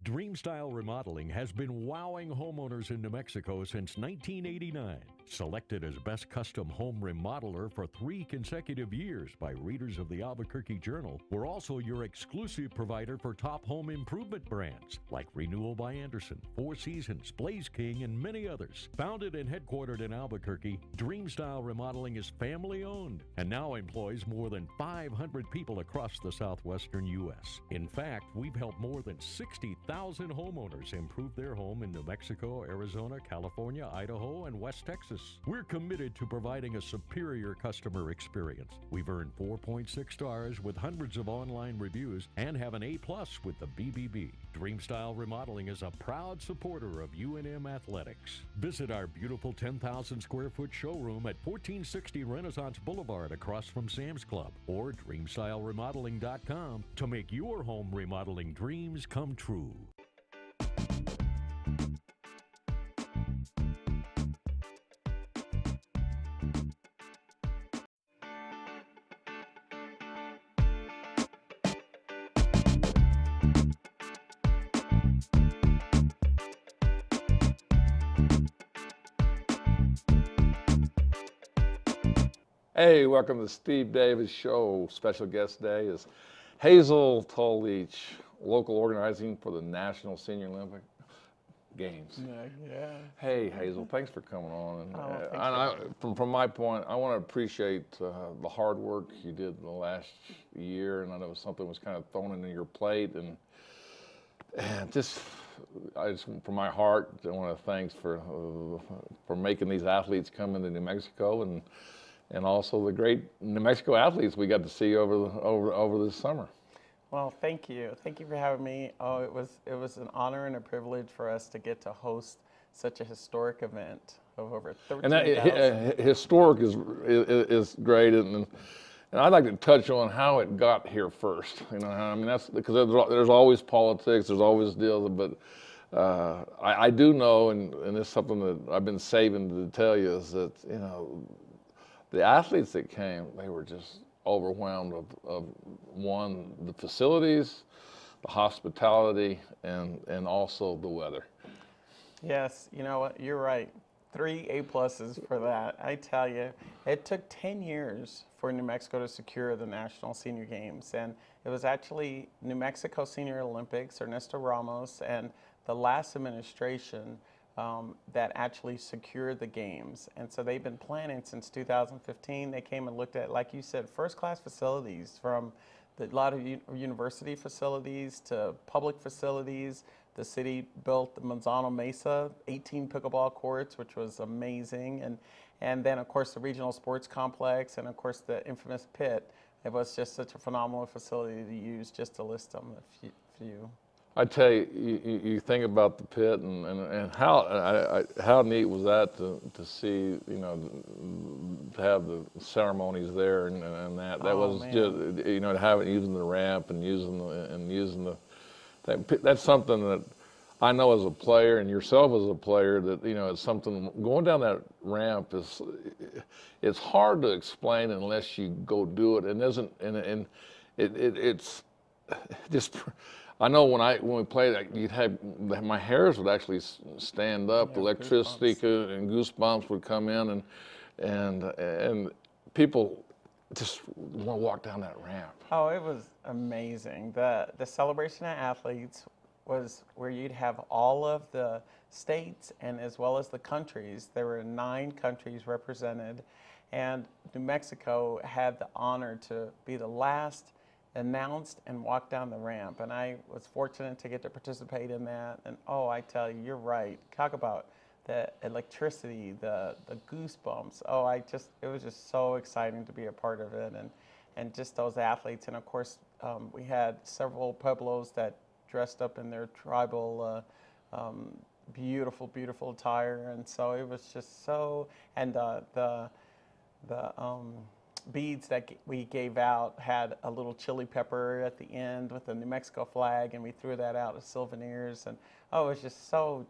Dreamstyle Remodeling has been wowing homeowners in New Mexico since 1989. Selected as Best Custom Home Remodeler for 3 consecutive years by readers of the Albuquerque Journal, we're also your exclusive provider for top home improvement brands like Renewal by Anderson, Four Seasons, Blaze King, and many others. Founded and headquartered in Albuquerque, Dreamstyle Remodeling is family-owned and now employs more than 500 people across the southwestern U.S. In fact, we've helped more than 60,000 homeowners improve their home in New Mexico, Arizona, California, Idaho, and West Texas. We're committed to providing a superior customer experience. We've earned 4.6 stars with hundreds of online reviews and have an A+ with the BBB. Dreamstyle Remodeling is a proud supporter of UNM Athletics. Visit our beautiful 10,000 square foot showroom at 1460 Renaissance Boulevard across from Sam's Club or dreamstyleremodeling.com to make your home remodeling dreams come true. Hey, welcome to the Steve Davis Show. Special guest today is Hazel Tull-Leach, local organizing for the National Senior Olympic Games. Yeah. Hey, Hazel, thanks for coming on. Thanks From my point, I want to appreciate the hard work you did in the last year, and I know something was kind of thrown into your plate, and just from my heart, I want to thanks for making these athletes come into New Mexico and also the great New Mexico athletes we got to see over this summer. Well, thank you. Thank you for having me. Oh, it was an honor and a privilege for us to get to host such a historic event of over 13,000. And that historic is great, and I'd like to touch on how it got here first. You know, I mean, that's because there's always politics, there's always deals, but I do know, and it's something that I've been saving to tell you, is that, you know, the athletes that came, they were just overwhelmed of one, the facilities, the hospitality, and also the weather. Yes, you know what, you're right. 3 A+ for that. I tell you, it took 10 years for New Mexico to secure the National Senior Games, and it was actually New Mexico Senior Olympics, Ernesto Ramos, and the last administration that actually secured the games. And so they've been planning since 2015. They came and looked at, like you said, first-class facilities, from a lot of university facilities to public facilities. The city built the Manzano Mesa 18 pickleball courts, which was amazing. And then, of course, the regional sports complex, and, of course, the infamous pit. It was just such a phenomenal facility to use, just to list them a few. I tell you, you think about the pit and how neat was that to see, you know, to have the ceremonies there and that was man. just, you know, to have it using the ramp and using the that's something that I know as a player, and yourself as a player, that, you know, it's something, going down that ramp it's hard to explain unless you go do it, and it's just. I know when we played, you'd have my hairs would actually stand up, Yeah, electricity goosebumps. and goosebumps would come in, and people just want to walk down that ramp. Oh, it was amazing. The celebration of athletes was where you'd have all of the states and as well as the countries. There were 9 countries represented, and New Mexico had the honor to be the last announced and walk down the ramp, and I was fortunate to get to participate in that. And oh, I tell you, you're right. Talk about the electricity, the goosebumps. Oh, it was just so exciting to be a part of it, and just those athletes. And of course, we had several pueblos that dressed up in their tribal beautiful attire, and so it was just so. And the beads that we gave out had a little chili pepper at the end with the New Mexico flag, and we threw that out as souvenirs. And oh, it was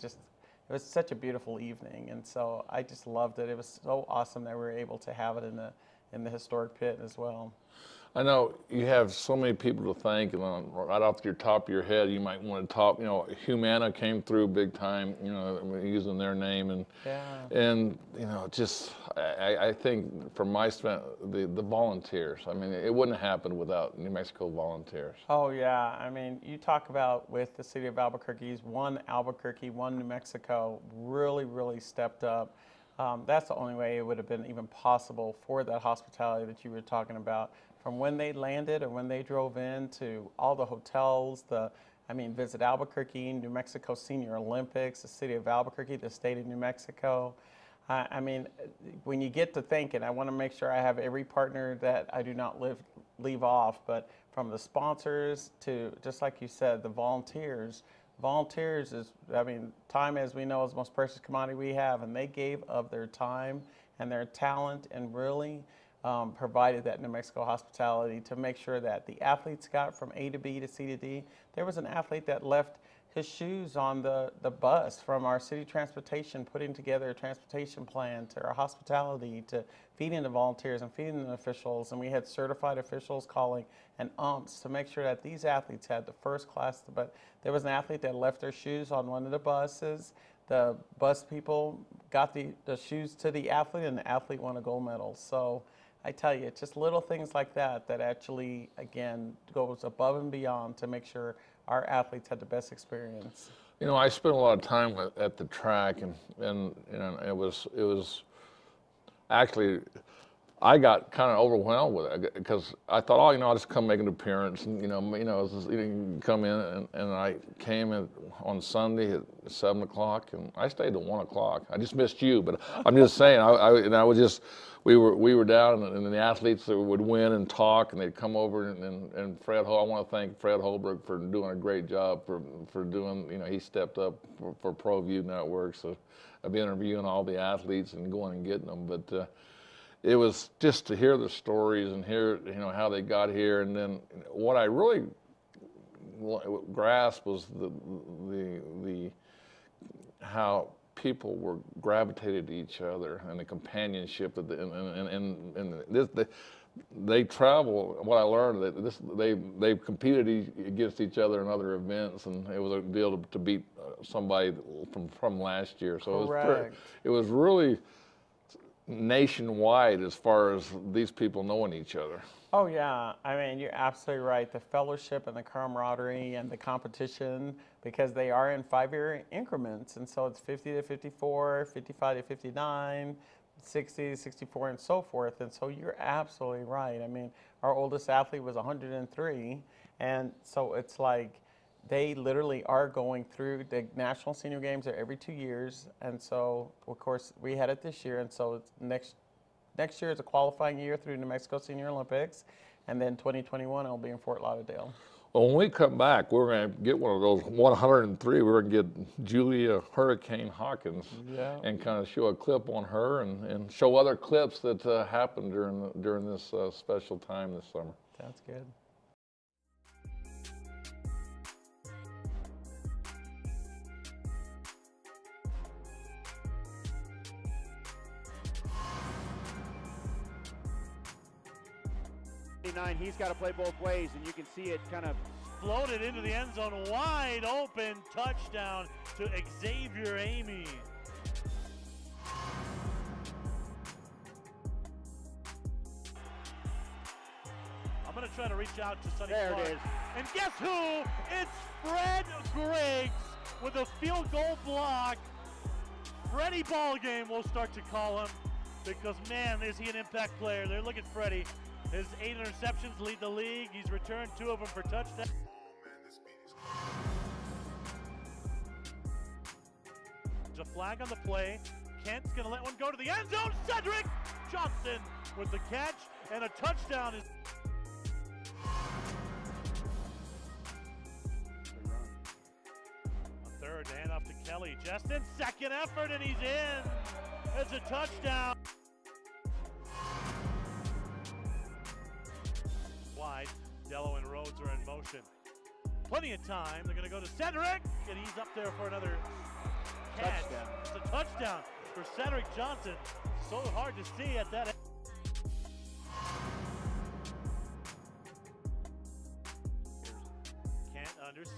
just it was such a beautiful evening, and so I just loved it. It was so awesome that we were able to have it in the historic pit as well. I know you have so many people to thank, and right off your top of your head, you might want to talk. You know, Humana came through big time. You know, using their name, and you know, just I think from my the volunteers. I mean, it wouldn't have happened without New Mexico volunteers. Oh yeah, I mean, you talk about with the city of Albuquerque's one Albuquerque, one New Mexico, really stepped up. That's the only way it would have been even possible for that hospitality that you were talking about. From when they landed or when they drove in to all the hotels, Visit Albuquerque, New Mexico Senior Olympics, the city of Albuquerque, the state of New Mexico. I mean, when you get to thinking, I want to make sure I have every partner that I do not leave off, but from the sponsors to, just like you said, the volunteers. Volunteers is, time, as we know, is the most precious commodity we have, and they gave of their time and their talent and really provided that New Mexico hospitality to make sure that the athletes got from A to B to C to D. There was an athlete that left his shoes on the bus from our city transportation, putting together a transportation plan, to our hospitality, to feeding the volunteers and feeding the officials. And we had certified officials calling and umps to make sure that these athletes had the first class. But there was an athlete that left their shoes on one of the buses. The bus people got the shoes to the athlete, and the athlete won a gold medal. So I tell you, it's just little things like that that actually, again, goes above and beyond to make sure our athletes had the best experience. You know, I spent a lot of time at the track, and you know, it was actually, I got kind of overwhelmed with it because I thought, oh, you know, I'll just come make an appearance, and you know, come in, and I came in on Sunday at 7 o'clock, and I stayed till 1 o'clock. I just missed you, but I'm just saying, we were down, and the athletes would win and talk, and they'd come over, and Fred I want to thank Fred Holbrook for doing a great job for doing, you know, he stepped up for Proview Network, so I've been interviewing all the athletes and going and getting them, but it was just to hear the stories and hear, you know, how they got here, and then what I really grasped was the how people were gravitated to each other and the companionship of they travel. What I learned that they competed against each other in other events, and it was a deal to beat somebody from last year. So it was really nationwide as far as these people knowing each other. Oh yeah, I mean, you're absolutely right. The fellowship and the camaraderie and the competition, because they are in 5-year increments, and so it's 50 to 54, 55 to 59, 60 to 64, and so forth. And so you're absolutely right. I mean, our oldest athlete was 103, and so it's like they literally are going through the National Senior Games are every 2 years, and so of course we had it this year, and so it's next year is a qualifying year through New Mexico Senior Olympics, and then 2021 it'll be in Fort Lauderdale. Well, when we come back, we're going to get one of those 103. We're going to get Julia Hurricane Hawkins and kind of show a clip on her and show other clips that happened during this special time this summer. Sounds good. He's got to play both ways, and you can see it kind of floated into the end zone, wide open touchdown to Xavier Amy. I'm going to try to reach out to Sonny Clark. There it is. And guess who? It's Fred Griggs with a field goal block. Freddie Ballgame, we'll start to call him, because man, is he an impact player. There, look at Freddie. His 8 interceptions lead the league. He's returned 2 of them for touchdowns. There's a flag on the play. Kent's going to let one go to the end zone. Cedric Johnson with the catch, and a touchdown. On third, hand off to Kelly. Justin, second effort, and he's in. It's a touchdown. Wide. Dello and Rhodes are in motion. Plenty of time. They're going to go to Cedric, and he's up there for another catch. Touchdown. It's a touchdown for Cedric Johnson. So hard to see at that.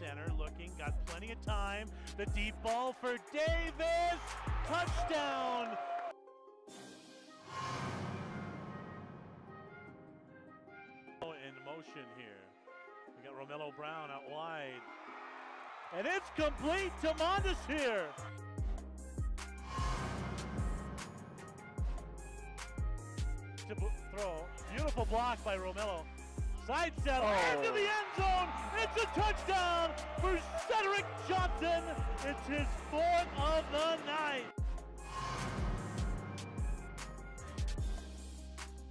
center, looking, got plenty of time. The deep ball for Davis. Touchdown. In motion here. We got Romello Brown out wide. And it's complete to Mondes here. To throw. Beautiful block by Romello. Side saddle into the end zone. It's a touchdown for Cedric Johnson. It's his 4th of the night.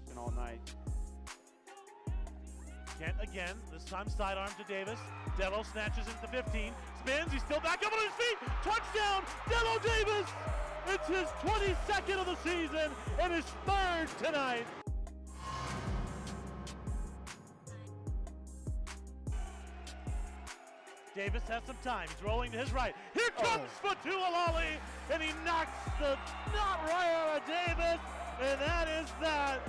And all night. Kent again, this time sidearm to Davis. Dello snatches into 15, spins, he's still back up on his feet. Touchdown, Dello Davis! It's his 22nd of the season and his 3rd tonight. Davis has some time, he's rolling to his right. Here comes Tull-Leach, and he knocks the knot right out of Davis, and that is that.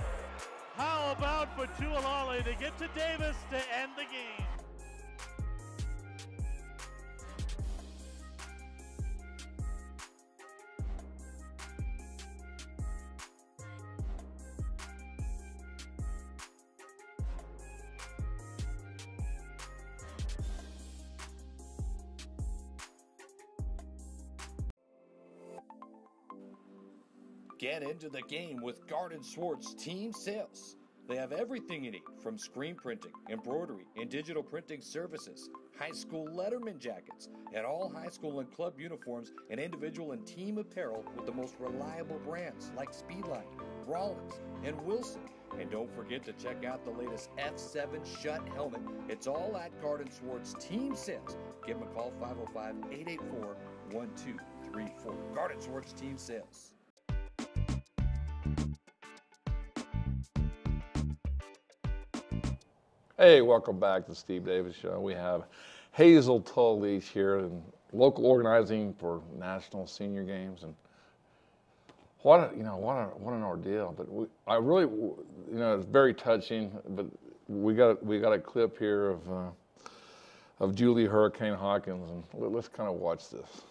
How about for Tull-Leach to get to Davis to end the game? Get into the game with Garden Swartz Team Sales. They have everything you need, from screen printing, embroidery, and digital printing services, high school letterman jackets, and all high school and club uniforms, and individual and team apparel with the most reliable brands like Speedline, Rollins, and Wilson. And don't forget to check out the latest F7 Shut helmet. It's all at Garden Swartz Team Sales. Give them a call, 505-884-1234. Garden Swartz Team Sales. Hey, welcome back to the Steve Davis Show. We have Hazel Tull-Leach here in local organizing for National Senior Games, and what an ordeal. But I really, it's very touching. But we got a clip here of Julia Hurricane Hawkins, and let's kind of watch this.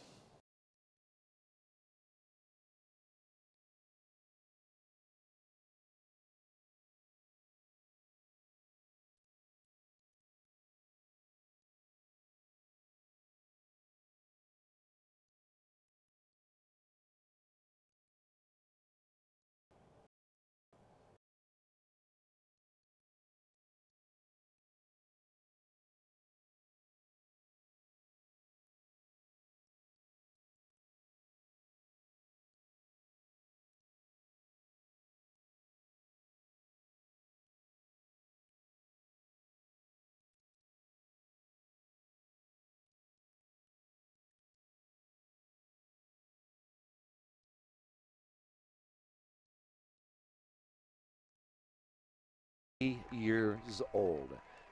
Years old,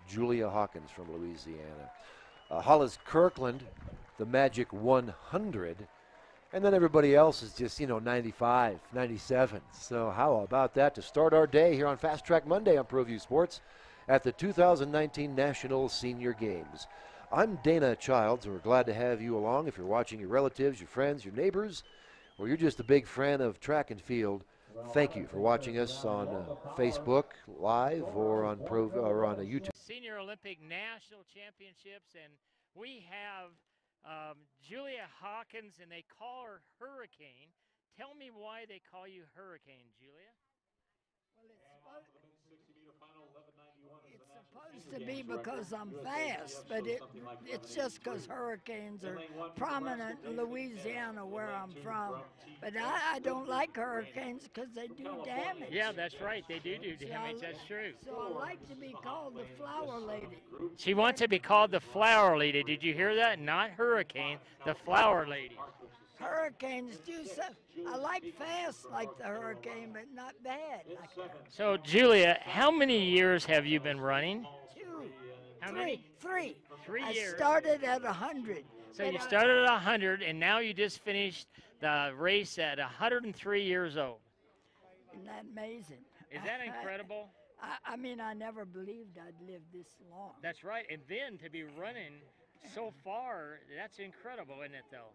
Julia Hawkins from Louisiana. Hollis Kirkland, the magic 100, and then everybody else is just 95, 97. So how about that to start our day here on Fast Track Monday on Proview Sports at the 2019 National Senior Games. I'm Dana Childs, and we're glad to have you along. If you're watching your relatives, your friends, your neighbors, or you're just a big fan of track and field, thank you for watching us on Facebook Live or on YouTube. Senior Olympic National Championships, and we have Julia Hawkins, and they call her Hurricane. Tell me why they call you Hurricane, Julia. Well, it's supposed to be because I'm fast, but it's just because hurricanes are prominent in Louisiana, where I'm from. But I don't like hurricanes because they do damage. Yeah, that's right. They do damage. That's true. So I like to be called the Flower Lady. She wants to be called the Flower Lady. Did you hear that? Not Hurricane, the Flower Lady. Hurricanes do so. I like fast like the hurricane, but not bad like that. So, Julia, how many years have you been running? Three. 3 years. I started at 100. So you started at 100, and now you just finished the race at 103 years old. Isn't that amazing? Is that incredible? I mean, I never believed I'd live this long. That's right. And then to be running so far, that's incredible, isn't it, though?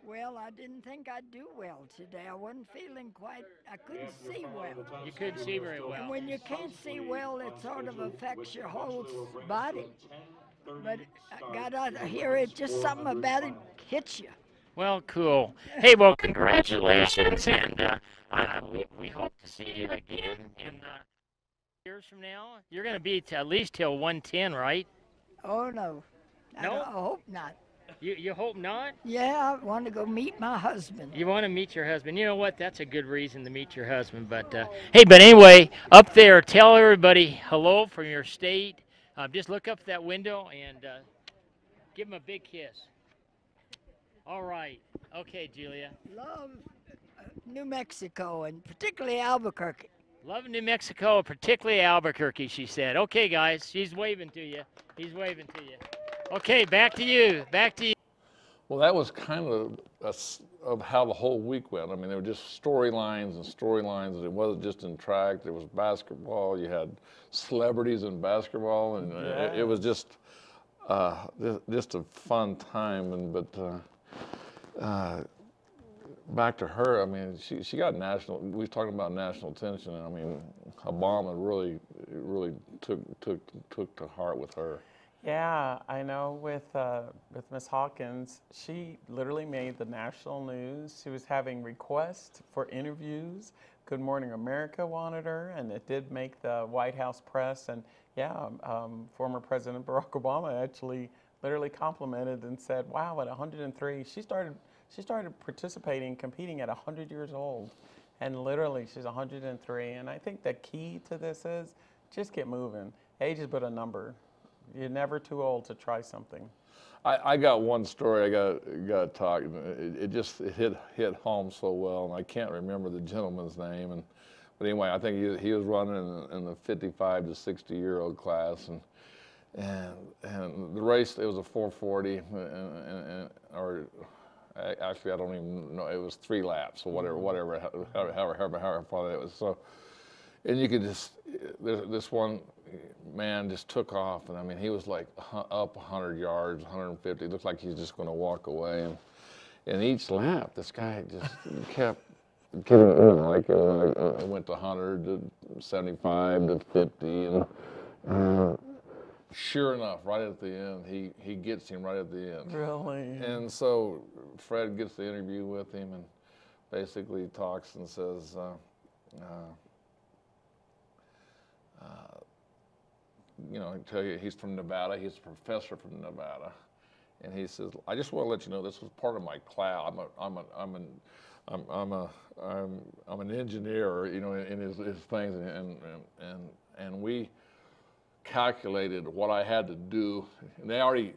Well, I didn't think I'd do well today. I wasn't feeling quite, I couldn't see well. You couldn't see very well. And when you can't see well, it sort of affects your whole body. But I got out of here, it just something about it hits you. Well, cool. Hey, well, congratulations, and we hope to see you again in years from now. You're going to be at least till 110, right? Oh, no. No? I hope not. You hope not? Yeah, I want to go meet my husband. You want to meet your husband. You know what? That's a good reason to meet your husband. But, hey, but anyway, up there, tell everybody hello from your state. Just look up that window and give him a big kiss. All right. Okay, Julia. Love New Mexico, and particularly Albuquerque. Love New Mexico, particularly Albuquerque, she said. Okay, guys, she's waving to you. He's waving to you. Okay, back to you. Back to you. Well, that was kind of how the whole week went. I mean, there were just storylines and storylines, and it wasn't just in track. There was basketball. You had celebrities in basketball, and it was just a fun time. But back to her, I mean, she got national. We were talking about national attention, and I mean, Obama really took to heart with her. Yeah, I know with Miss Hawkins, she literally made the national news. She was having requests for interviews. Good Morning America wanted her, and it did make the White House press. And yeah, former President Barack Obama actually literally complimented and said, "Wow, at 103, she started participating, competing at 100 years old, and literally she's 103." And I think the key to this is just get moving. Age is but a number. You're never too old to try something. I got one story I got to talk. It hit home so well, and I can't remember the gentleman's name. But anyway, I think he was running in the 55 to 60-year-old class, and the race, it was a 440, or actually I don't even know, it was 3 laps or however far that was. So, and you could just, this one man just took off, and I mean, he was like up 100 yards, 150. It looked like he was just going to walk away. And each lap, this guy just kept like it went to 100 to 75 to 50, and sure enough, right at the end, he gets him right at the end. Really? And so Fred gets the interview with him and basically talks and says, you know, I tell you, he's from Nevada. He's a professor from Nevada, and he says, "I just want to let you know this was part of my class. I'm an engineer, you know, in his things, and we calculated what I had to do. And they already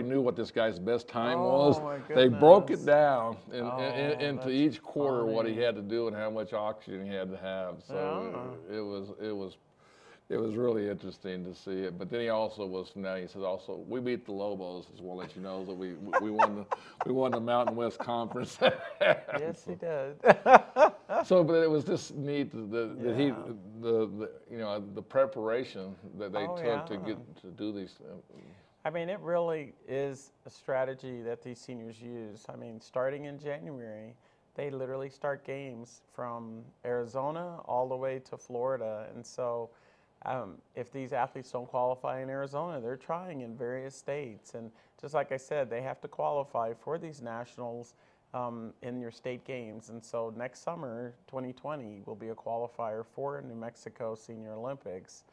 knew what this guy's best time was. They broke it down into each quarter what he had to do and how much oxygen he had to have. So it was really interesting to see it. But then he also he said also, we beat the Lobos. Just want to let you know that we won the Mountain West Conference. Yes, he did. So, but it was just neat that the preparation that they took to do these. I mean, it really is a strategy that these seniors use. I mean, starting in January, they literally start games from Arizona all the way to Florida, and so. If these athletes don't qualify in Arizona, they're trying in various states. And just like I said, they have to qualify for these nationals in your state games. And so next summer, 2020, will be a qualifier for New Mexico Senior Olympics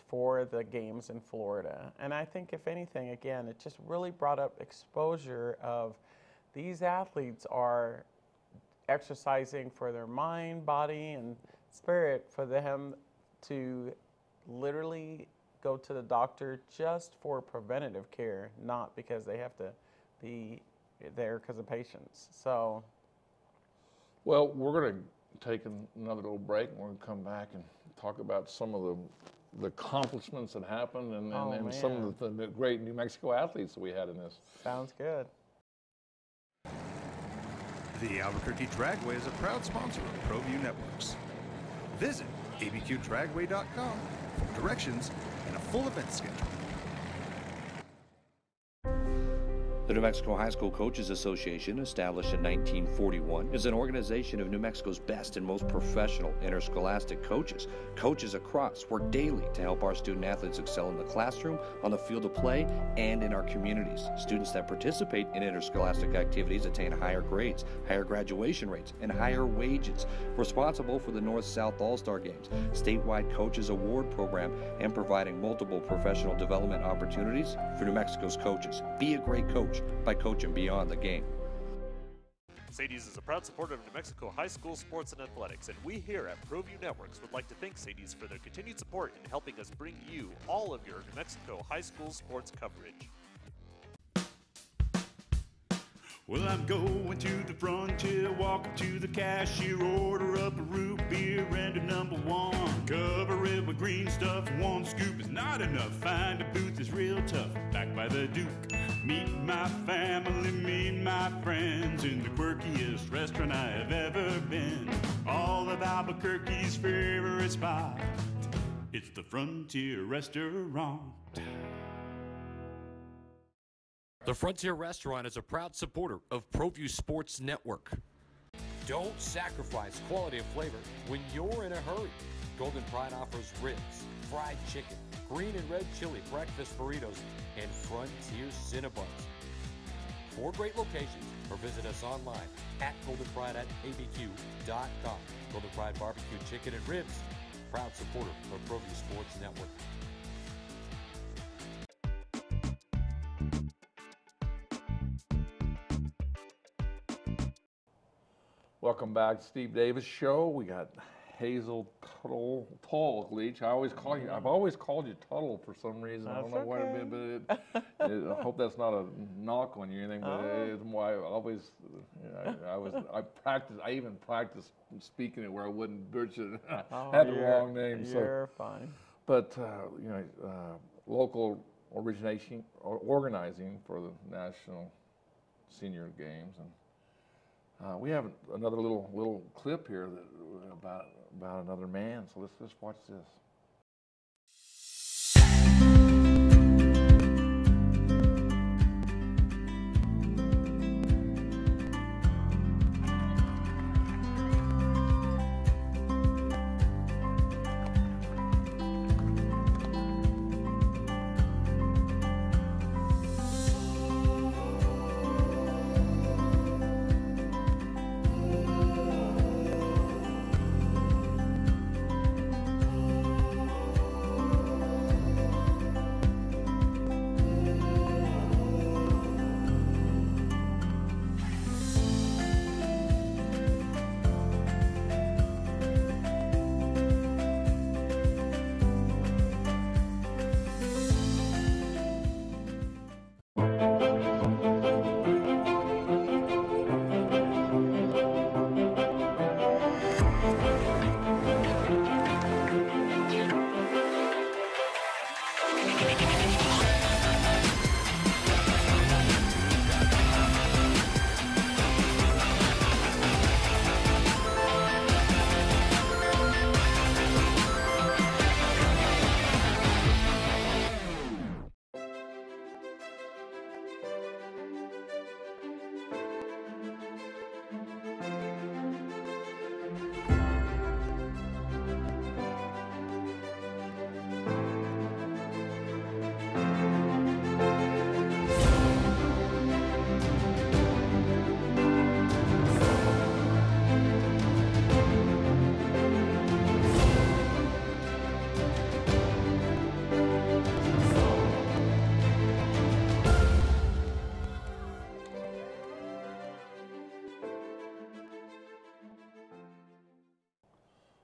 for the games in Florida. And I think if anything, again, it just really brought up exposure of these athletes are exercising for their mind, body, and spirit, for them to literally go to the doctor just for preventative care, not because they have to be there because of patients. So, well, we're going to take another little break, and we're going to come back and talk about some of the accomplishments that happened and some of the great New Mexico athletes that we had in this. Sounds good. The Albuquerque Dragway is a proud sponsor of Proview Networks. Visit abqdragway.com for directions and a full event schedule. The New Mexico High School Coaches Association, established in 1941, is an organization of New Mexico's best and most professional interscholastic coaches. Coaches across work daily to help our student athletes excel in the classroom, on the field of play, and in our communities. Students that participate in interscholastic activities attain higher grades, higher graduation rates, and higher wages. Responsible for the North-South All-Star Games, statewide Coaches Award Program, and providing multiple professional development opportunities for New Mexico's coaches. Be a great coach by coaching beyond the game. Sadie's is a proud supporter of New Mexico high school sports and athletics, and we here at Proview Networks would like to thank Sadie's for their continued support in helping us bring you all of your New Mexico high school sports coverage. Well, I'm going to the frontier, walk up to the cashier, order up a root beer and a #1. Cover it with green stuff, one scoop is not enough. Find a booth is real tough, back by the Duke. Meet my family, meet my friends in the quirkiest restaurant I have ever been. All of Albuquerque's favorite spot, it's the Frontier Restaurant. The Frontier Restaurant is a proud supporter of Proview Sports Network. Don't sacrifice quality and flavor when you're in a hurry. Golden Pride offers ribs, fried chicken, green and red chili breakfast burritos, and Frontier Cinnabons. 4 great locations, or visit us online at goldenpride@abq.com. Golden Pride Barbecue Chicken and Ribs, proud supporter of Proview Sports Network. Welcome back to Steve Davis Show. We got Hazel Tull-Leach. I've always called you Tuttle for some reason. I don't know why, but I hope that's not a knock on you or anything. But it's why I even practiced speaking it where I wouldn't butcher it. I had the wrong name. You're fine. But local organizing for the National Senior Games, and we have another little clip here about another man. So let's watch this.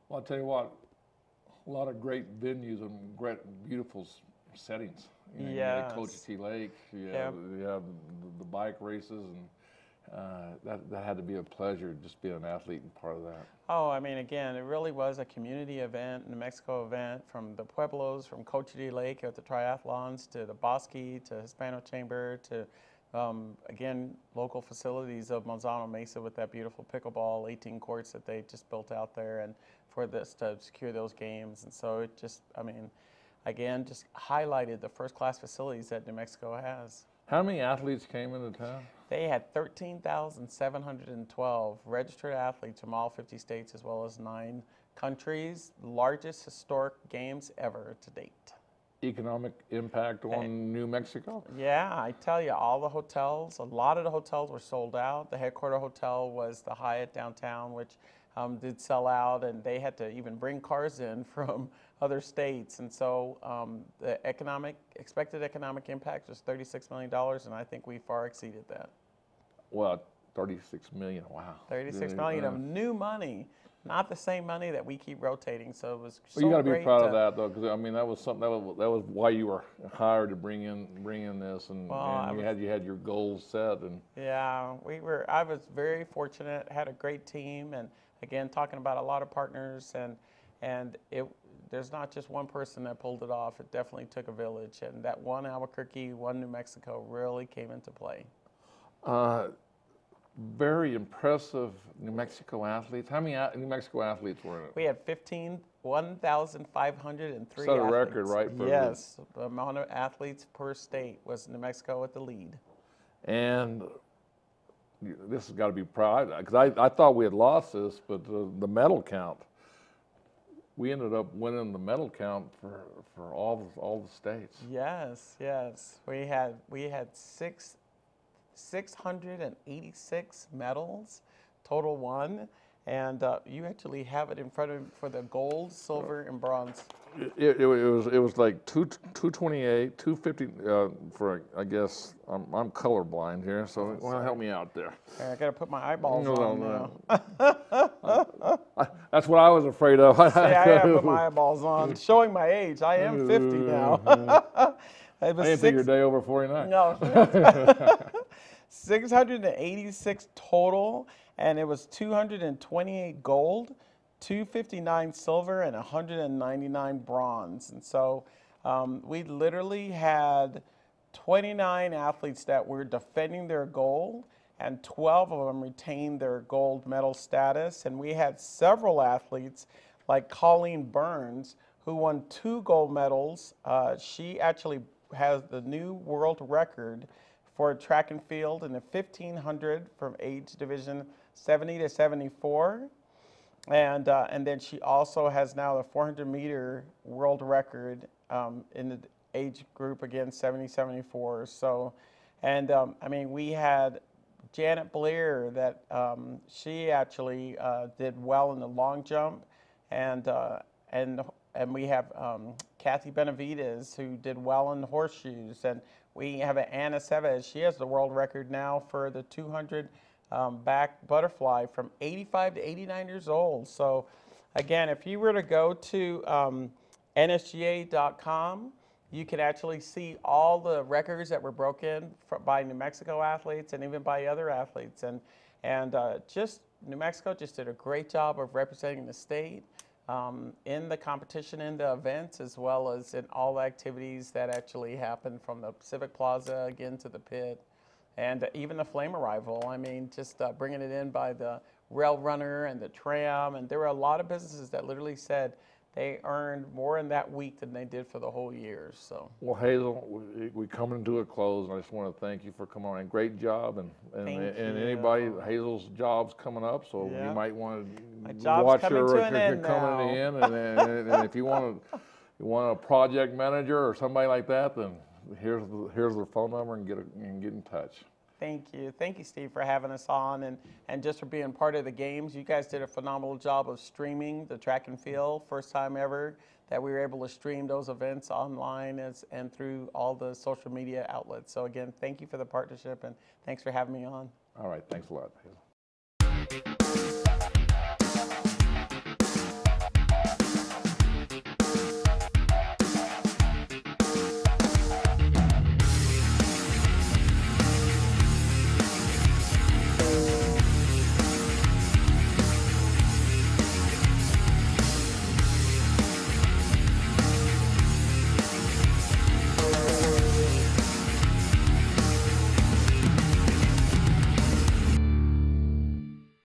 Well, I'll tell you what, a lot of great venues and great, beautiful settings. You got Coach Tull-Leach, you have the bike races, and that had to be a pleasure, just being an athlete and part of that. Oh, I mean, again, it really was a community event, New Mexico event, from the Pueblos, from Coach Tull-Leach at the triathlons, to the Bosque, to Hispano Chamber, to again, local facilities of Manzano Mesa with that beautiful pickleball 18 courts that they just built out there, and for this to secure those games. And so it just, I mean, again, just highlighted the first-class facilities that New Mexico has. How many athletes came into town? They had 13,712 registered athletes from all 50 states as well as 9 countries. Largest historic games ever to date. Economic impact on New Mexico? Yeah, I tell you, all the hotels, a lot of the hotels were sold out. The headquarter hotel was the Hyatt downtown, which did sell out, and they had to even bring cars in from other states. And so the expected economic impact was $36 million, and I think we far exceeded that. Well, 36 million, wow. 36 million of new money, not the same money that we keep rotating. So it was so you got to be proud to, of that, though, because I mean that was something that was why you were hired to bring in this, and you had your goals set, and yeah, I was very fortunate, had a great team, and again talking about a lot of partners, and there's not just one person that pulled it off. It definitely took a village, and that one Albuquerque, one New Mexico really came into play. Very impressive New Mexico athletes. How many New Mexico athletes were in it? We had 1,503 Set a athletes. record, right? Yes, the amount of athletes per state was New Mexico at the lead. And this has got to be proud, because I thought we had lost this, but the medal count, we ended up winning the medal count for all the states. Yes, yes. We had 686 medals, total won, and you actually have it in front of for the gold, silver, and bronze. It was like 228, 250 for, I guess I'm colorblind here, so well, help me out there. I got to put my eyeballs on now. That's what I was afraid of. See, I got to put my eyeballs on, showing my age. I am 50 now. I didn't think your day over 49. No. 686 total, and it was 228 gold, 259 silver, and 199 bronze. And so we literally had 29 athletes that were defending their gold, and 12 of them retained their gold medal status. And we had several athletes like Colleen Burns, who won 2 gold medals. She actually has the new world record for track and field in the 1500 from age division 70 to 74. And then she also has now the 400-meter world record in the age group, again, 70-74. So, and I mean, we had Janet Blair that she actually did well in the long jump, and we have Kathy Benavides, who did well in the horseshoes, and we have Anna Seves. She has the world record now for the 200 back butterfly from 85 to 89 years old. So again, if you were to go to nsga.com, you could actually see all the records that were broken by New Mexico athletes and even by other athletes. And just New Mexico just did a great job of representing the state in the competition, in the events, as well as in all the activities that actually happened from the Civic Plaza again to the pit, and even the flame arrival. I mean, just bringing it in by the rail runner and the tram, and there were a lot of businesses that literally said they earned more in that week than they did for the whole year. So, well, Hazel, we coming to a close, and I just want to thank you for coming on. And great job, and anybody, Hazel's job's coming up, so you might want to watch her coming in, and if you want a project manager or somebody like that, then here's their phone number, and get in touch. Thank you, Steve, for having us on, and just for being part of the games. You guys did a phenomenal job of streaming the track and field. First time ever that we were able to stream those events online and through all the social media outlets. So again, thank you for the partnership, and thanks for having me on. All right, thanks a lot, Hazel.